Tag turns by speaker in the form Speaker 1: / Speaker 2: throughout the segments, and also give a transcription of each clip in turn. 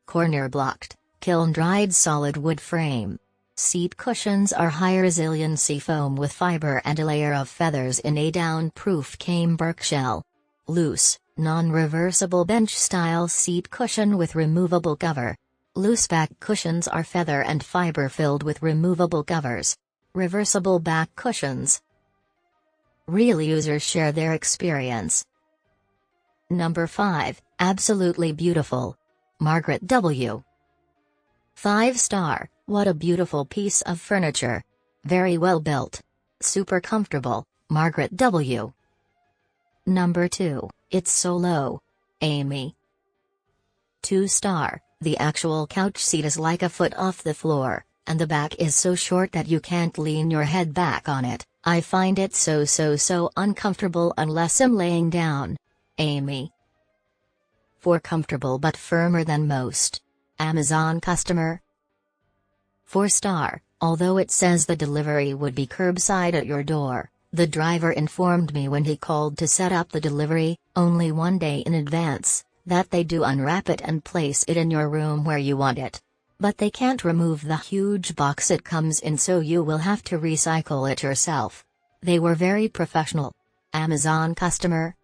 Speaker 1: corner blocked, kiln-dried solid wood frame. Seat cushions are high resiliency foam with fiber and a layer of feathers in a down-proof cambric shell. Loose, non-reversible bench-style seat cushion with removable cover. Loose back cushions are feather and fiber filled with removable covers. Reversible back cushions. Real users share their experience. Number 5, absolutely beautiful. Margaret W. 5-star, what a beautiful piece of furniture. Very well built. Super comfortable, Margaret W. Number 2, it's so low. Amy. 2-star, the actual couch seat is like a foot off the floor, and the back is so short that you can't lean your head back on it. I find it so uncomfortable unless I'm laying down. Amy. 4 comfortable but firmer than most. Amazon customer. 4-star, although it says the delivery would be curbside at your door, the driver informed me when he called to set up the delivery, only 1 day in advance, that they do unwrap it and place it in your room where you want it. But they can't remove the huge box it comes in, so you will have to recycle it yourself. They were very professional. Amazon customer.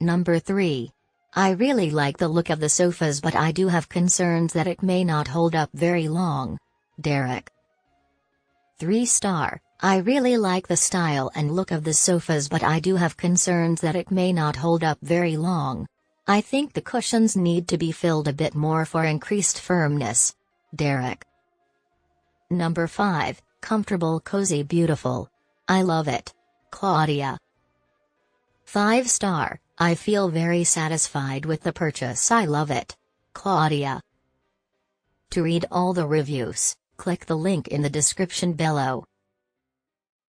Speaker 1: Number 3. I really like the look of the sofas, but I do have concerns that it may not hold up very long. Derek. 3-star, I really like the style and look of the sofas, but I do have concerns that it may not hold up very long. I think the cushions need to be filled a bit more for increased firmness. Derek. Number 5, comfortable, cozy, beautiful. I love it. Claudia. 5-star, I feel very satisfied with the purchase. I love it. Claudia. To read all the reviews, click the link in the description below.